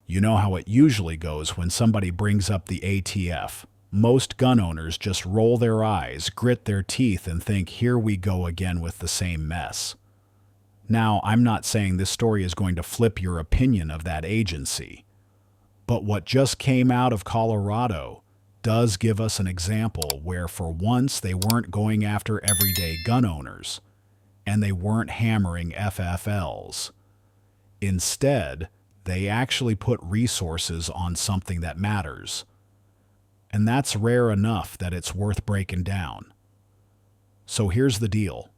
You know how it usually goes when somebody brings up the ATF. Most gun owners just roll their eyes, grit their teeth, and think, here we go again with the same mess. Now, I'm not saying this story is going to flip your opinion of that agency, but what just came out of Colorado does give us an example where for once they weren't going after everyday gun owners, and they weren't hammering FFLs. Instead, they actually put resources on something that matters. And that's rare enough that it's worth breaking down. So here's the deal.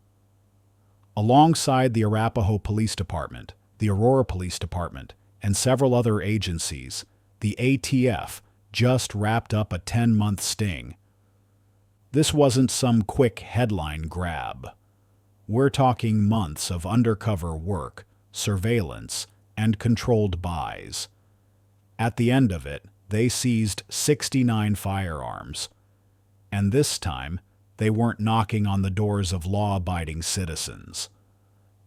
Alongside the Arapahoe Police Department, the Aurora Police Department, and several other agencies, the ATF just wrapped up a 10-month sting. This wasn't some quick headline grab. We're talking months of undercover work, surveillance, and controlled buys. At the end of it, they seized 69 firearms. And this time, they weren't knocking on the doors of law-abiding citizens.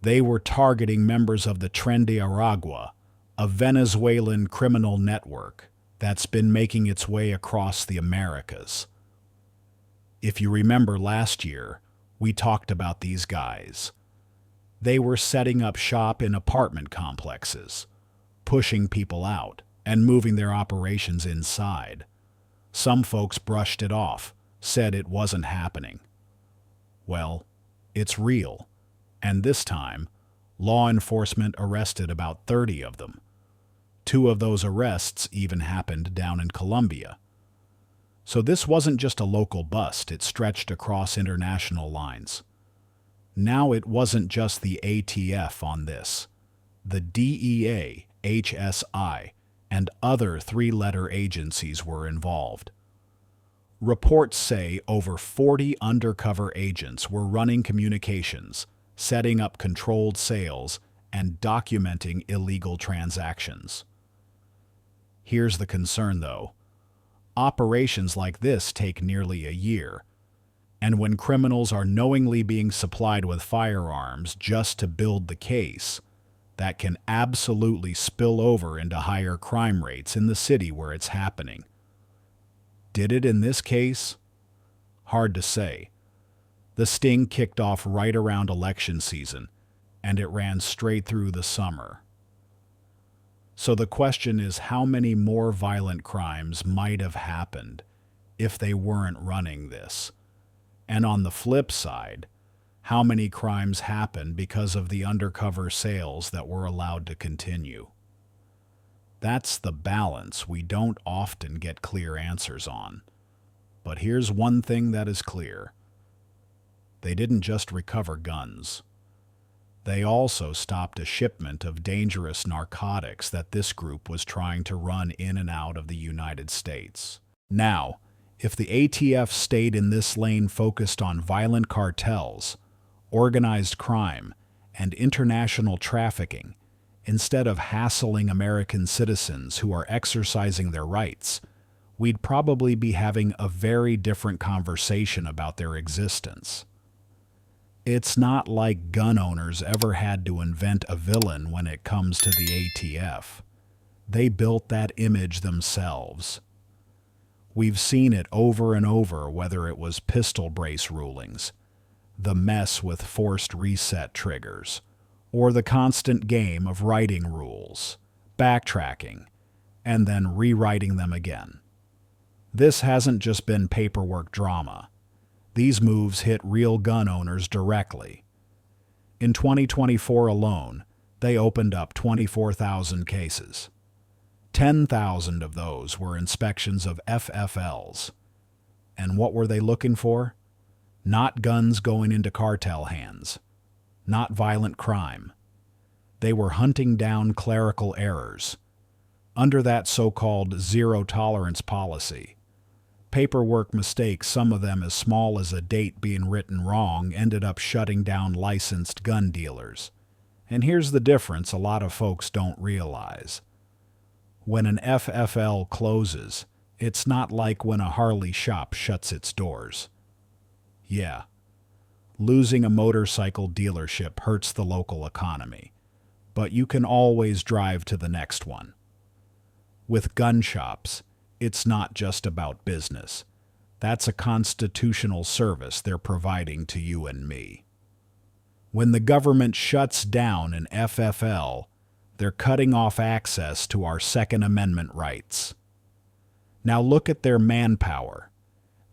They were targeting members of the Tren de Aragua, a Venezuelan criminal network that's been making its way across the Americas. If you remember last year, we talked about these guys. They were setting up shop in apartment complexes, pushing people out, and moving their operations inside. Some folks brushed it off, said it wasn't happening. Well, it's real, and this time, law enforcement arrested about 30 of them. 2 of those arrests even happened down in Colombia. So this wasn't just a local bust, it stretched across international lines. Now it wasn't just the ATF on this. The DEA, HSI, and other 3-letter agencies were involved. Reports say over 40 undercover agents were running communications, setting up controlled sales, and documenting illegal transactions. Here's the concern, though. Operations like this take nearly a year, and when criminals are knowingly being supplied with firearms just to build the case, that can absolutely spill over into higher crime rates in the city where it's happening. Did it in this case? Hard to say. The sting kicked off right around election season, and it ran straight through the summer. So the question is, how many more violent crimes might have happened if they weren't running this? And on the flip side, how many crimes happened because of the undercover sales that were allowed to continue? That's the balance we don't often get clear answers on. But here's one thing that is clear. They didn't just recover guns. They also stopped a shipment of dangerous narcotics that this group was trying to run in and out of the United States. Now, if the ATF stayed in this lane focused on violent cartels, organized crime, and international trafficking, instead of hassling American citizens who are exercising their rights, we'd probably be having a very different conversation about their existence. It's not like gun owners ever had to invent a villain when it comes to the ATF. They built that image themselves. We've seen it over and over, whether it was pistol brace rulings, the mess with forced reset triggers, or the constant game of writing rules, backtracking, and then rewriting them again. This hasn't just been paperwork drama. These moves hit real gun owners directly. In 2024 alone, they opened up 24,000 cases. 10,000 of those were inspections of FFLs. And what were they looking for? Not guns going into cartel hands. Not violent crime. They were hunting down clerical errors. Under that so-called zero-tolerance policy, paperwork mistakes, some of them as small as a date being written wrong, ended up shutting down licensed gun dealers. And here's the difference a lot of folks don't realize. When an FFL closes, it's not like when a Harley shop shuts its doors. Yeah, losing a motorcycle dealership hurts the local economy, but you can always drive to the next one. With gun shops, it's not just about business. That's a constitutional service they're providing to you and me. When the government shuts down an FFL, they're cutting off access to our Second Amendment rights. Now look at their manpower.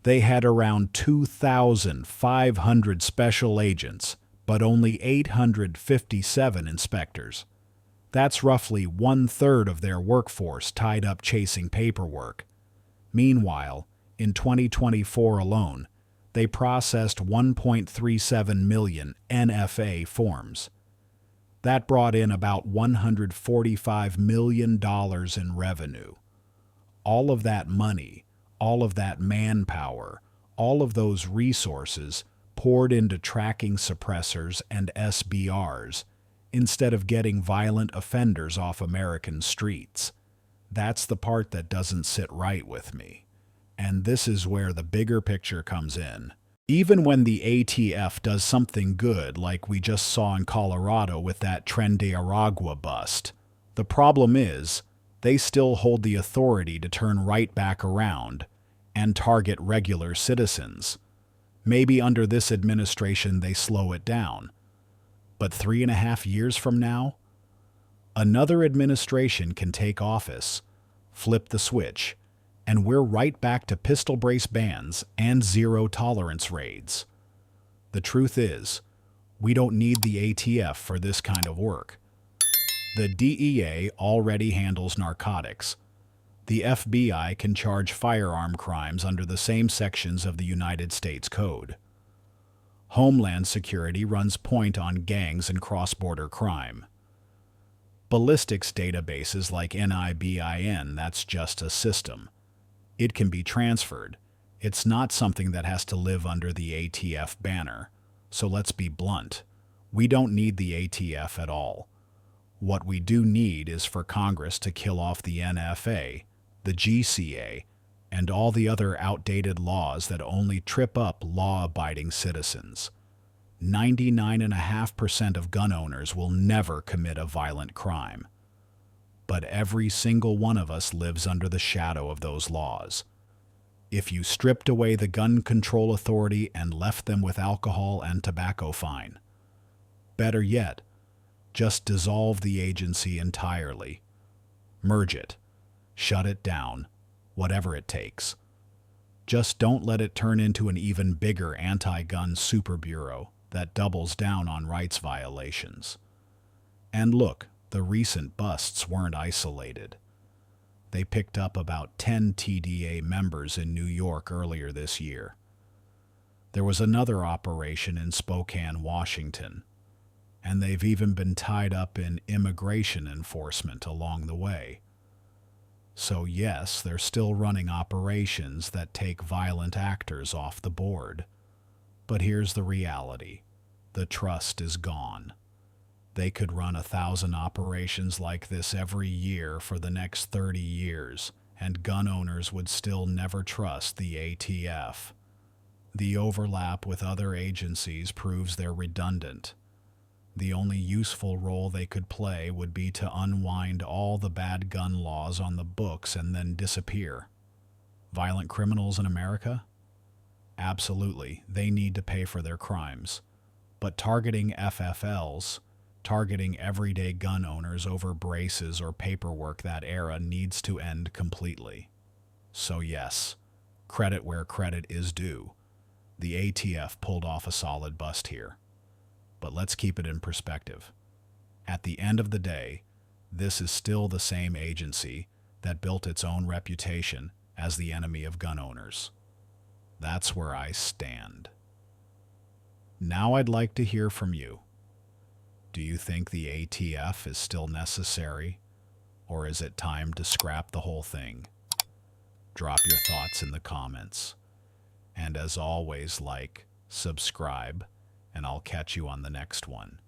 They had around 2,500 special agents, but only 857 inspectors. That's roughly 1/3 of their workforce tied up chasing paperwork. Meanwhile, in 2024 alone, they processed 1.37 million NFA forms. That brought in about $145 million in revenue. All of that money, all of that manpower, all of those resources poured into tracking suppressors and SBRs instead of getting violent offenders off American streets. That's the part that doesn't sit right with me. And this is where the bigger picture comes in. Even when the ATF does something good, like we just saw in Colorado with that Tren de Aragua bust, the problem is they still hold the authority to turn right back around and target regular citizens. Maybe under this administration they slow it down. But 3.5 years from now, another administration can take office, flip the switch, and we're right back to pistol brace bans and zero-tolerance raids. The truth is, we don't need the ATF for this kind of work. The DEA already handles narcotics. The FBI can charge firearm crimes under the same sections of the United States Code. Homeland Security runs point on gangs and cross-border crime. Ballistics databases like NIBIN, that's just a system. It can be transferred. It's not something that has to live under the ATF banner. So let's be blunt. We don't need the ATF at all. What we do need is for Congress to kill off the NFA, the GCA, and all the other outdated laws that only trip up law-abiding citizens. 99.5% of gun owners will never commit a violent crime. But every single one of us lives under the shadow of those laws. If you stripped away the gun control authority and left them with alcohol and tobacco, fine. Better yet, just dissolve the agency entirely. Merge it. Shut it down. Whatever it takes. Just don't let it turn into an even bigger anti-gun super bureau that doubles down on rights violations. And look, the recent busts weren't isolated. They picked up about 10 TDA members in New York earlier this year. There was another operation in Spokane, Washington, and they've even been tied up in immigration enforcement along the way. So yes, they're still running operations that take violent actors off the board. But here's the reality. The trust is gone. They could run 1,000 operations like this every year for the next 30 years, and gun owners would still never trust the ATF. The overlap with other agencies proves they're redundant. The only useful role they could play would be to unwind all the bad gun laws on the books and then disappear. Violent criminals in America? Absolutely, they need to pay for their crimes. But targeting FFLs, targeting everyday gun owners over braces or paperwork, that era needs to end completely. So yes, credit where credit is due. The ATF pulled off a solid bust here. But let's keep it in perspective. At the end of the day, this is still the same agency that built its own reputation as the enemy of gun owners. That's where I stand. Now I'd like to hear from you. Do you think the ATF is still necessary, or is it time to scrap the whole thing? Drop your thoughts in the comments. And as always, like, subscribe, and I'll catch you on the next one.